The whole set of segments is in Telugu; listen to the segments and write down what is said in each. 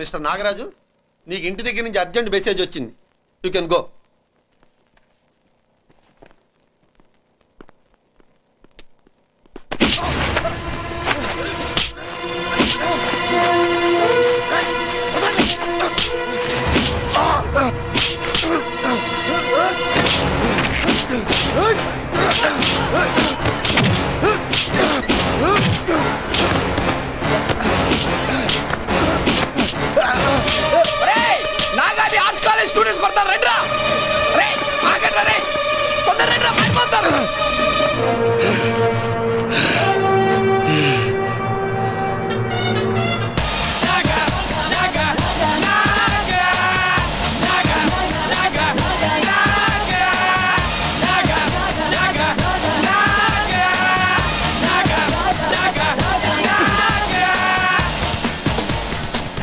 మిస్టర్ నాగరాజు, నీకు ఇంటి దగ్గర నుంచి అర్జెంట్ మెసేజ్ వచ్చింది. You can go. నాగాది ఆర్ట్స్ కాలేజ్ స్టూడెంట్స్ కొడతారు. రండ్రా రే, ఆగండి రే, తొందర రండ్రా, పడిపోతారు.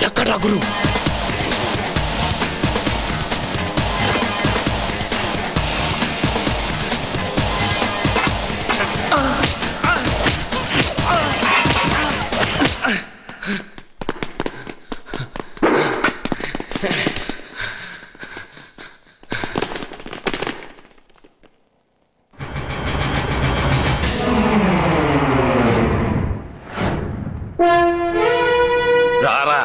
ఎక్కడ గురు? రారా.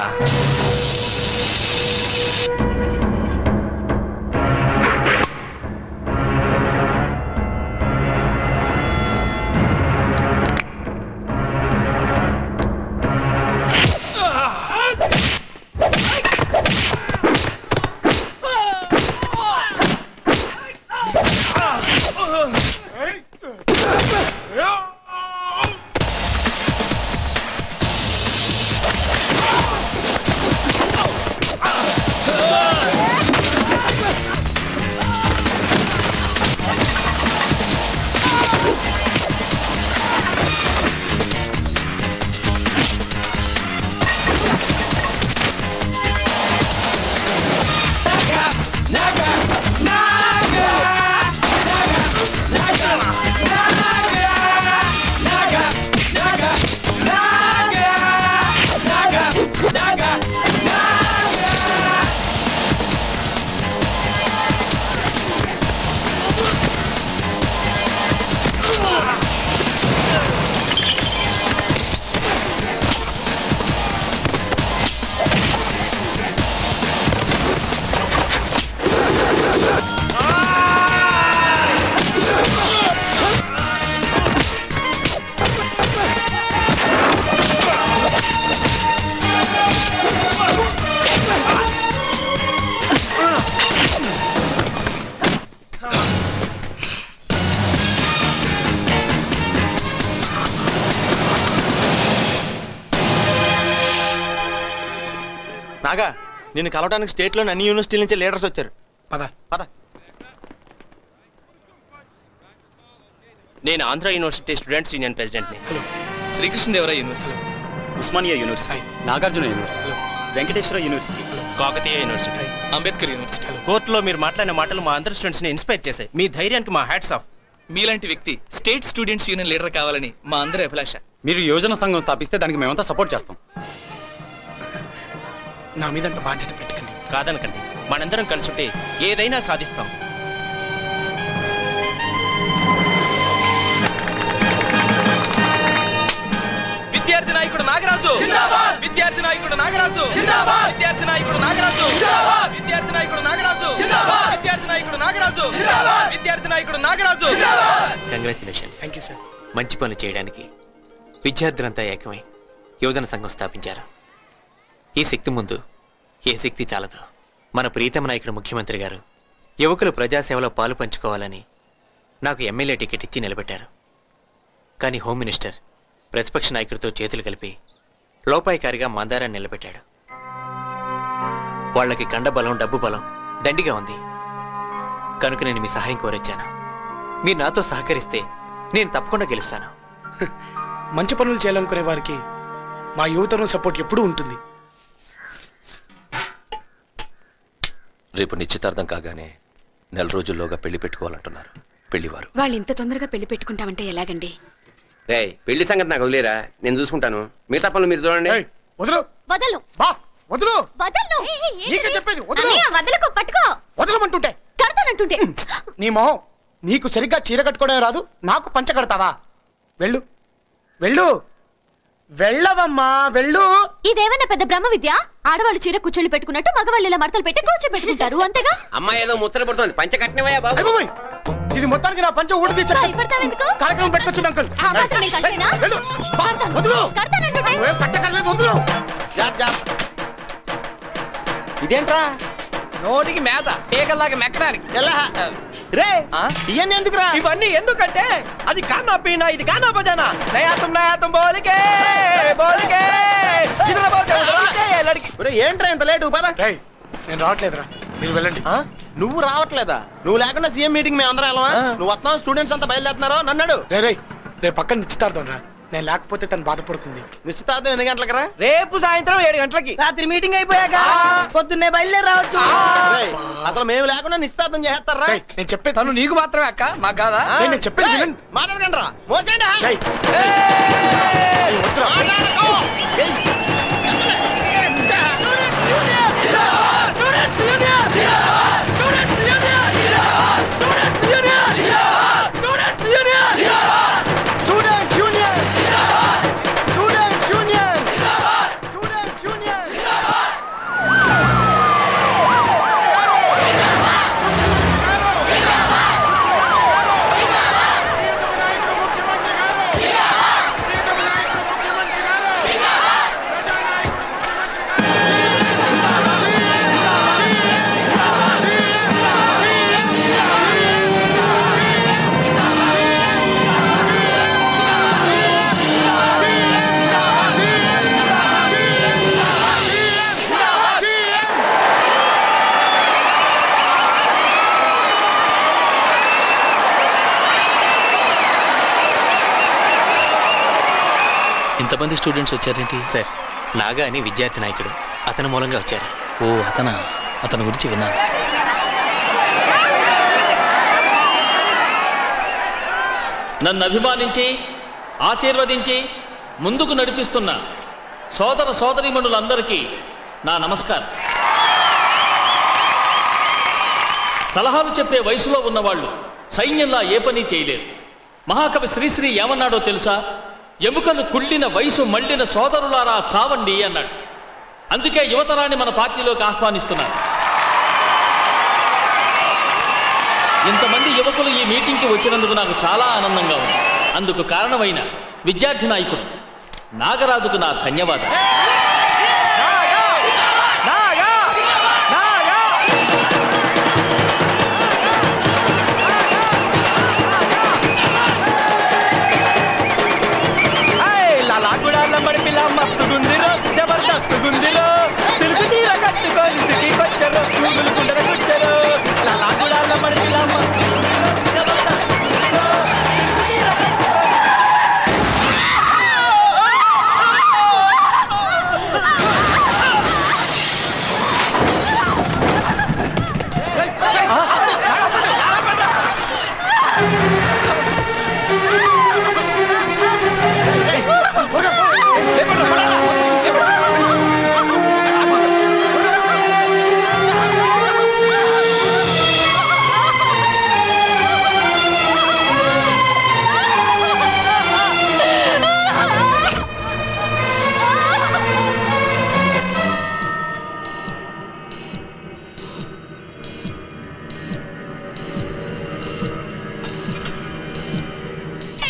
నాగా, నిన్ను కలవడానికి స్టేట్ లోని అన్ని యూనివర్సిటీల నుంచి లీడర్స్ వచ్చారు. పద పద. నేను ఆంధ్ర యూనివర్సిటీ స్టూడెంట్స్ యూనియన్ ప్రెసిడెంట్ని. Srikrishnadevaraya university, Osmania university, Nagarjuna university, Venkateswara university, Kakatiya university, Ambedkar university. కోర్టులో మీరు మాట్లాడిన మాటలు మా అందరి స్టూడెంట్స్ ని ఇన్స్పైర్ చేశాయి. మీ ధైర్యానికి మా హ్యాట్స్ ఆఫ్. మీలాంటి వ్యక్తి స్టేట్ స్టూడెంట్స్ యూనియన్ లీడర్ కావాలని మా అందరి అభిలాష. మీరు యోజన సంఘం స్థాపిస్తే దానికి మేమంతా సపోర్ట్ చేస్తాం. నా మీద అంత బాధ్యత పెట్టకండి. కాదనకండి, మనందరం కలుసుంటే ఏదైనా సాధిస్తాం. విద్యార్థి నాయకుడు నాగరాజు, విద్యార్థి నాయకుడు నాగరాజు, విద్యార్థి నాయకుడు నాగరాజు, విద్యార్థి నాయకుడు నాగరాజు, విద్యార్థి నాయకుడు నాగరాజు, విద్యార్థి నాయకుడు Nagaraju. Congratulations. Thank you sir. మంచి పనులు చేయడానికి విద్యార్థులంతా ఏకమై యువజన సంఘం స్థాపించారు. ఈ శక్తి ముందు ఏ శక్తి చాలదు. మన ప్రీతమ నాయకుడు ముఖ్యమంత్రి గారు యువకులు ప్రజాసేవలో పాలు పంచుకోవాలని నాకు ఎమ్మెల్యే టికెట్ ఇచ్చి నిలబెట్టారు. కానీ హోమ్ మినిస్టర్ ప్రతిపక్ష నాయకుడితో చేతులు కలిపి లోపాయికారిగా మందారాన్ని నిలబెట్టాడు. వాళ్ళకి కండబలం, డబ్బు బలం దండిగా ఉంది. కనుక నేను మీ సహాయం కోరొచ్చాను. మీరు నాతో సహకరిస్తే నేను తప్పకుండా గెలుస్తాను. మంచి పనులు చేయాలనుకునే వారికి మా యువతరం సపోర్ట్ ఎప్పుడూ ఉంటుంది. రేపు నిశ్చితార్థం కాగానే నెల రోజుల్లోగా పెళ్లి పెట్టుకోవాలంటున్నారు పెళ్లివారు. వాళ్ళు ఇంత తొందరగా పెళ్లి పెట్టుకుంటామంటే ఎలాగండి? పెళ్లి సంగతి నాకు వదిలేరా, నేను చూసుకుంటాను. మిగతా పనులు మీరు చూడండి. వదలు వదలు బా వదులు. వదలను. నీకే చెప్పేది వదులు. వదలకు, పట్టుకో. వదలమంటుంటే కడతానంటుంటే. నీ మొహం, నీకు సరిగ్గా చీర కట్టుకోవడం రాదు, నాకు పంచ కడతావా? వెళ్ళు వెళ్ళు, వెళ్ళవమ్మా వెళ్ళు. ఇదేమన్నా పెద్ద బ్రహ్మ విద్య? ఆడవాళ్ళు చీర కుచ్చెళ్ళు పెట్టుకున్నట్టు మగవాళ్ళు ఇలా మడతలు పెట్టి కూర్చోబెట్టుకుంటారు, అంతేగా? అమ్మాయి ఏదో ముచ్చట పడుతుంది, పంచ కట్టినవయ్యా బాబు. అయ్ బాబోయ్, ఇది మొత్తానికి నా పంచ ఊడి తీర్చా. భయపడతావెందుకు? కార్యక్రమం పెట్టుకొచ్చింది అంకుల్. ఆ మాత్రం నేను కట్టేనా? వెళ్ళు. బా, వదులు. కడతానంటుంటే. నువ్వేం కట్టకర్లేదు, వదులు. ఇదేంట్రా నోటికి మేత పీకల్లాగా మెక్కడానికి రే ఇవన్నీ ఎందుకురా? ఇవన్నీ ఎందుకంటే అది కానా పీనా, ఇది కానా బజానా. నయాతం బోలికే బోలికే ఏంట్రా ఇంత లేటు? పద. రేయ్, నేను రావట్లేదురా, మీరు వెళ్ళండి. నువ్వు రావట్లేదా? నువ్వు లేకుండా సీఎం మీటింగ్ మేము అందరం వెళ్ళమా? నువ్వు వస్తున్నావు, స్టూడెంట్స్ అంతా బయలుదేరుతున్నారో నన్నాడు. రేపు పక్కన నిశ్చితార్థం రా, నేను లేకపోతే తను బాధపడుతుంది. నిశ్చితార్థం ఎన్ని గంటలకు రా? రేపు సాయంత్రం 7 గంటలకి. రాత్రి మీటింగ్ అయిపోయాక పొద్దున్నే బయలుదేరి రావచ్చు. అసలు మేము లేకుండా నిశ్చితార్థం చేస్తారా? నేను చెప్పేది తను నీకు మాత్రమే అక్క, మాకు కాదా? నేను చెప్పేది వినండి. మాట్లాడకండి రా, మోచండి. ఇంతమంది స్టూడెంట్స్ వచ్చారేంటి సార్? నాగా అని విద్యార్థి నాయకుడు, అతని మూలంగా వచ్చారు. ఓ అతని గురించి విన్నాను. నన్ను అభిమానించి ఆశీర్వదించి ముందుకు నడిపిస్తున్న సోదర సోదరీమణులందరికీ నా నమస్కారం. సలహాలు చెప్పే వయసులో ఉన్నవాళ్ళు సైన్యంలా ఏ పని చేయలేరు. మహాకవి శ్రీశ్రీ ఏమన్నాడో తెలుసా? ఎముకను కుళ్ళిన వయసు మళ్ళిన సోదరులారా చావండి అన్నాడు. అందుకే యువతరాన్ని మన పార్టీలోకి ఆహ్వానిస్తున్నారు. ఇంతమంది యువకులు ఈ మీటింగ్కి వచ్చినందుకు నాకు చాలా ఆనందంగా ఉంది. అందుకు కారణమైన విద్యార్థి నాయకుడు నాగరాజుకు నా ధన్యవాదాలు. మస్తు గుందిలో జబర్దస్త్ గుందిలో సిల్కు తీర కట్టుకొని సిటీకి వచ్చారు, చూగులు గుండెల కూర్చారు. లాగుడాల మడిపిలా మస్తు గుందిలో జబర్దస్త్ గుందిలో తీర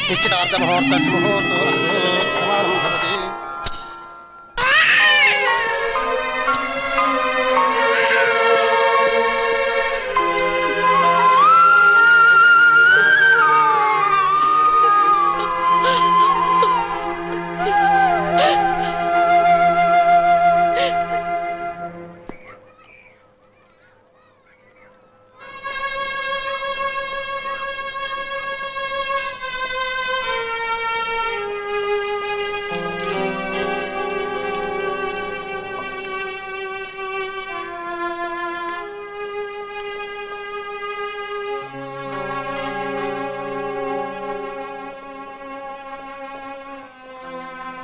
నిశ్చితార్థ ముహూర్త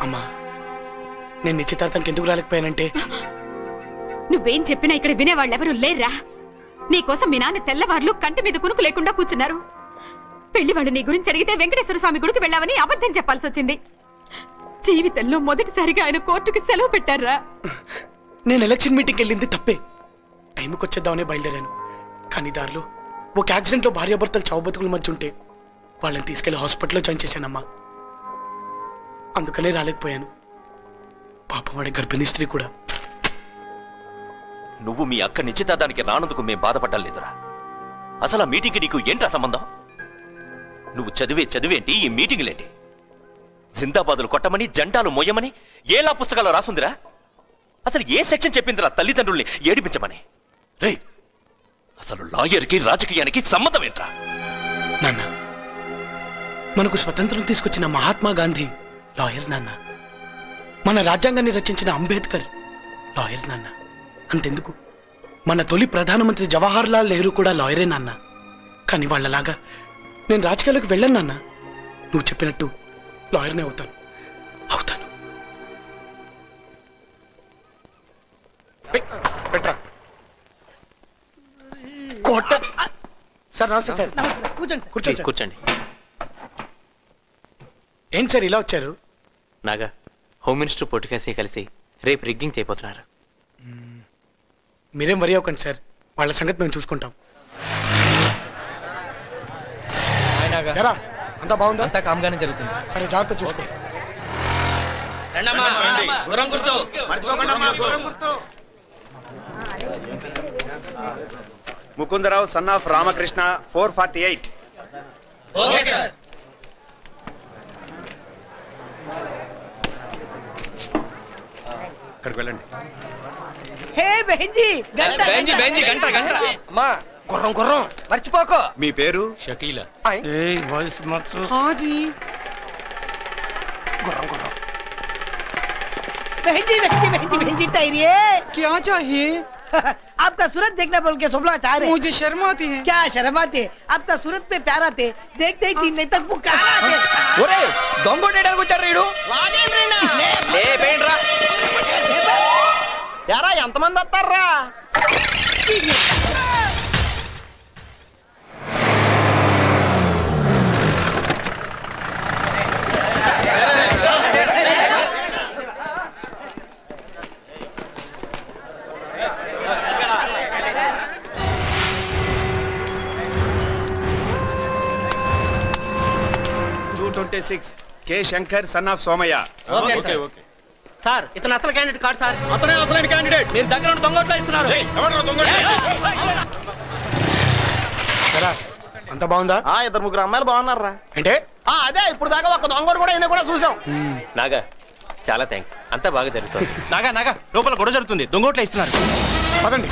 అమ్మా, నేను నిశ్చితార్థానికి ఎందుకు రాలేకపోయానంటే నువ్వేం చెప్పినా ఇక్కడ వినేవాళ్ళెవరూ లేర్రా. నీకోసం మీ నాన్న తెల్లవార్లు కంటి మీద కునుకు లేకుండా కూర్చున్నారు. పెళ్లి వాళ్ళు నీ గురించి అడిగితే వెంకటేశ్వర స్వామి గుడికి వెళ్ళావని అబద్ధం చెప్పాల్సి వచ్చింది. జీవితంలో మొదటిసారిగా ఆయన కోర్టుకి సెలవు పెట్టారా. నేను ఎలక్షన్ మీటింగ్కి వెళ్ళింది తప్పే. టైంకి వచ్చేద్దామనే బయలుదేరాను. కానీ దారిలో ఒక యాక్సిడెంట్లో భార్యాభర్తలు చావుబతుకుల మధ్య ఉంటే వాళ్ళని తీసుకెళ్లి హాస్పిటల్లో జాయిన్ చేశానమ్మా. అందుకనే రాలేకపోయాను. పాపం వాడి గర్భిణీ స్త్రీ కూడా. నువ్వు మీ అక్క నిశ్చితార్థానికి రానందుకు మేం బాధపడ్డం లేదురా. అసలు ఆ మీటింగ్కి నీకు ఏంట్రా సంబంధం? నువ్వు చదివేంటి, ఈ మీటింగులేంటి? జిందాబాదులు కొట్టమని, జెండాలు మొయ్యమని ఏలా పుస్తకాల్లో రాసుందిరా? అసలు ఏ సెక్షన్ చెప్పిందిరా తల్లిదండ్రుల్ని ఏడిపించమని? రే, అసలు లాయర్కి రాజకీయానికి సంబంధం ఏంట్రా? నాన్న, మనకు స్వతంత్రం తీసుకొచ్చిన మహాత్మా గాంధీ లాయర్ నాన్న. మన రాజ్యాంగాన్ని రచించిన అంబేద్కర్ లాయర్ నాన్న. అంతెందుకు, మన తొలి ప్రధానమంత్రి జవహర్ లాల్ నెహ్రూ కూడా లాయరే నాన్న. కానీ వాళ్ళలాగా నేను రాజకీయాలకు వెళ్ళను నాన్న. నువ్వు చెప్పినట్టు లాయర్నే అవుతాను. సార్ నమస్తే సార్. కూర్చోండి. కూర్చోండి. ఏంటి సార్ ఇలా వచ్చారు? నాగా, హోమ్ మినిస్టర్ పొట్టికేసి కలిసి రేపు రిగ్గింగ్ చేయబోతున్నారు. మీరేం వరి అవ్వకండి సార్, వాళ్ళ సంగతి మేము చూసుకుంటాం. అంతా బాగుందా? అంతా కామ్గానే జరుగుతుంది. సరే, జాగ్రత్త చూసుకో. Mukundarao son of Ramakrishna 448. అక్కడికి వెళ్ళండి. గుర్రం మర్చిపోకో. మీ పేరు? షకీలా. क्या चाहिए? आपका सूरत देखना बोल के सोमला चाह रहे। मुझे शर्म आती है। क्या शर्म आती है? आपका सूरत पे प्यार आते, देखते ही 3 दिन तक पुकार आते। దొంగొట్టేయడానికి వచ్చారు రీడు. యారా ఎంతమంది వస్తారా? K Shankar son of Somaiah. Sir, ఇతను అసలు క్యాండిడేట్ కాదు సార్. అతనే అసలైన క్యాండిడేట్. మీరు దగ్గర దొంగోట్లు ఇస్తున్నారు. అంత బాగుందా? 2-3 అమ్మాయిలు బాగున్నారా? అంటే అదే ఇప్పుడు దాకా ఒక దొంగోడు కూడా కూడా చూసాం. నాగా, చాలా థ్యాంక్స్. అంతా బాగా జరుగుతుంది. నాగా లోపల గొడవ జరుగుతుంది. దొంగోట్లు ఇస్తున్నారు. పదండి.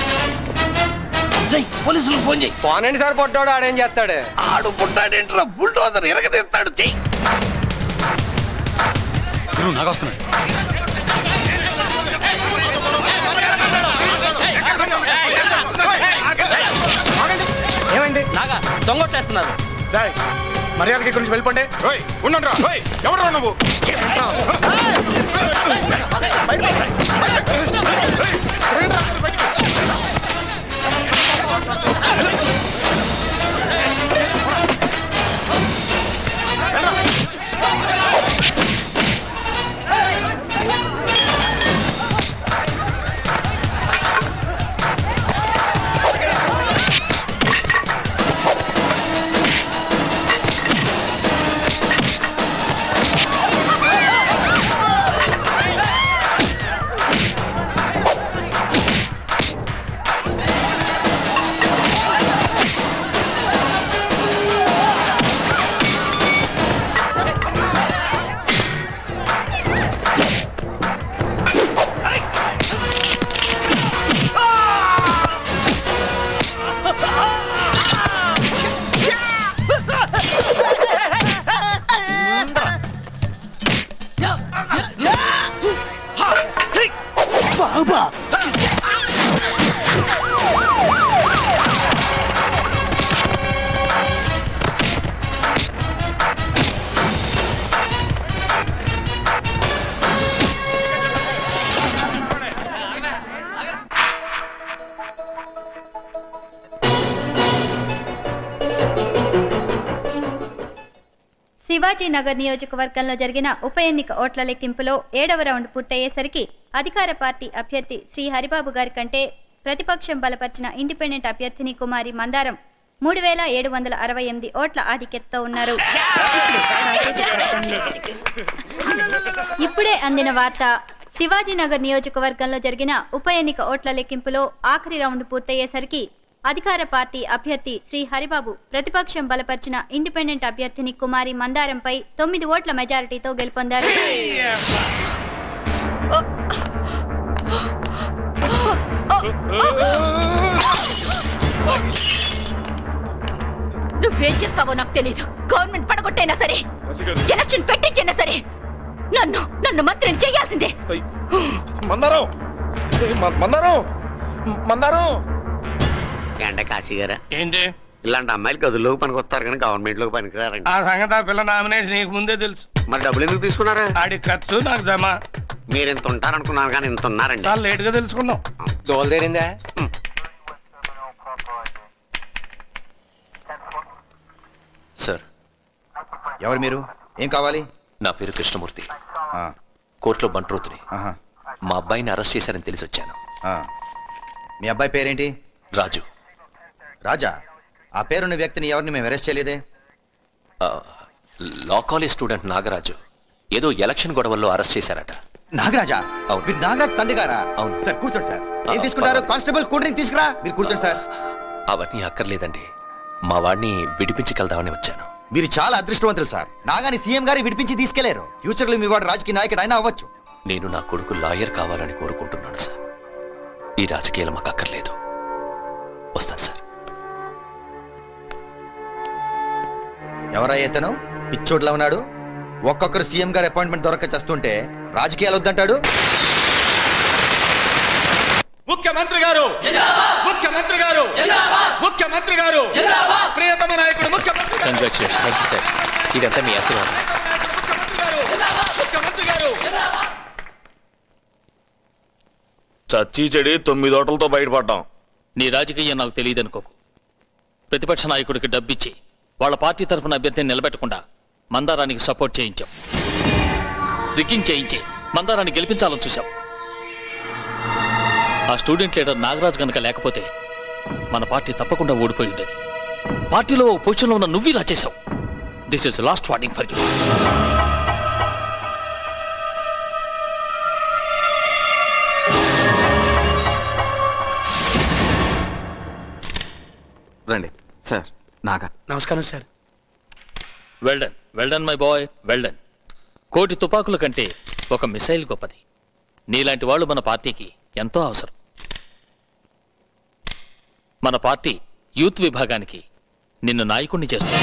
పోలీసులకు ఫోన్ చేయి. పోనండి సార్. పొట్టాడు ఆడేం చేస్తాడు? ఆడు పొట్టాడేంట్రా, బుల్డోజర్ ఎరగదీస్తాడు. చెయ్యి. నాగా వస్తున్నాడు. ఏమైంది? నాగా దొంగొట్టేస్తున్నారు. మర్యాదకి ఇక్కడి నుంచి వెళ్ళిపోండి. ఉండండి. ఎవరు నువ్వు? శివాజీనగర్ నియోజకవర్గంలో జరిగిన ఉప ఎన్నిక ఓట్ల లెక్కింపులో 7వ రౌండ్ పూర్తయ్యేసరికి అధికార పార్టీ అభ్యర్థి శ్రీ హరిబాబు గారి కంటే ప్రతిపక్షం బలపరిచిన ఇండిపెండెంట్ అభ్యర్థిని కుమారి మందారం 3768 ఓట్ల ఆధిక్యతతో ఉన్నారు. ఇప్పుడే అందిన వార్త. శివాజీనగర్ నియోజకవర్గంలో జరిగిన ఉప ఎన్నిక ఓట్ల లెక్కింపులో ఆఖరి రౌండ్ పూర్తయ్యేసరికి అధికార పార్టీ అభ్యర్థి శ్రీ హరిబాబు ప్రతిపక్షం బలపరిచిన ఇండిపెండెంట్ అభ్యర్థిని కుమారి మందారంపై 9 ఓట్ల మెజారిటీతో గెలుపొందారు. నువ్వేం చేస్తావో నాకు తెలీదు. గవర్నమెంట్ పడగొట్టైనా సరే, ఎలక్షన్ పెట్టించైనా సరే నన్ను మంత్రిని చేయాల్సిందే. ఎండ కాశీ గారా ఏంటి ఇలాంటి అమ్మాయిలు గదుల్లోకి పనికి వస్తారు కానీ గవర్నమెంట్ లోకి పనికిరారండి. ఆ సంగతి ఆ పిల్ల నామినేషన్ నీకు ముందే తెలుసు. మరి డబ్బులు ఎందుకు తీసుకున్నారా? ఆడి ఖర్చు నాకు జమా. మీరు ఇంత ఉంటారనుకున్నారు కానీ ఇంత ఉన్నారండి. చాలా లేట్ గా తెలుసుకున్నాం. దోలు తీరిందా? సార్, ఎవరు మీరు? ఏం కావాలి? నా పేరు కృష్ణమూర్తి. కోర్టులో బంట్రోతుని. మా అబ్బాయిని అరెస్ట్ చేశారని తెలిసి వచ్చాను. మీ అబ్బాయి పేరేంటి? రాజు. రాజా? ఆ పేరున్న వ్యక్తిని ఎవరిని మేము అరెస్ట్ చేయలేదే. లా కాలేజ్ స్టూడెంట్ నాగరాజు ఏదో ఎలక్షన్ గొడవల్లో అరెస్ట్ చేశారట. నాగరాజా? అవును. నాగరాజ్ తండ్రి గారా? అవును సార్. కూర్చోండి సార్. ఏం తీసుకుంటారు? కానిస్టేబుల్ కూల్ డ్రింక్ తీసుకురా. మీరు కూర్చోండి సార్. అవన్నీ అక్కర్లేదండి, మా వాడిని విడిపించగలదామని వచ్చాను. మీరు చాలా అదృష్టవంతులు సార్. నాగాని సీఎం గారి విడిపించి తీసుకెళ్లారు. ఫ్యూచర్ లో మీ వాడు రాజకీయ నాయకుడు అయినా అవ్వచ్చు. నేను నా కొడుకు లాయర్ కావాలని కోరుకుంటున్నాను సార్. ఈ రాజకీయాలు మాకు అక్కర్లేదు. వస్తాను సార్. ఎవరా ఇతను? పిచ్చోట్లా ఉన్నాడు. ఒక్కొక్కరు సీఎం గారి అపాయింట్మెంట్ దొరక చేస్తుంటే రాజకీయాలు వద్దంటాడు. ముఖ్యమంత్రి గారు, ముఖ్యమంత్రి గారు, ముఖ్యమంత్రి గారు, ప్రియతమ నాయకుడు ముఖ్యమంత్రి. Congratulations sir. ఇదంతా మీ ఆశీర్వాదం. ముఖ్యమంత్రి గారు. చచ్చి చెడి 9 ఓట్లతో బయటపడ్డాం. నీ రాజకీయం నాకు తెలియదనుకోకు. ప్రతిపక్ష నాయకుడికి డబ్బిచ్చి వాళ్ళ పార్టీ తరఫున అభ్యర్థిని నిలబెట్టకుండా మందారానికి సపోర్ట్ చేయించాం. రిగ్గింగ్ చేయించి మందారాన్ని గెలిపించాలని చూశాం. ఆ స్టూడెంట్ లీడర్ నాగరాజ్ గనక లేకపోతే మన పార్టీ తప్పకుండా ఓడిపోయి ఉండేది. పార్టీలో ఓ పొజిషన్లో ఉన్న నువ్వు ఇలా చేశావు. This is last warning for you. రండి సార్. నాగా నమస్కారం sir. Well done, well done my boy, well done. 1,000,000 తుపాకుల కంటే ఒక మిసైల్ గొప్పది. నీలాంటి వాళ్ళు మన పార్టీకి ఎంతో అవసరం. మన పార్టీ యూత్ విభాగానికి నిన్ను నాయకుణ్ణి చేస్తుంది.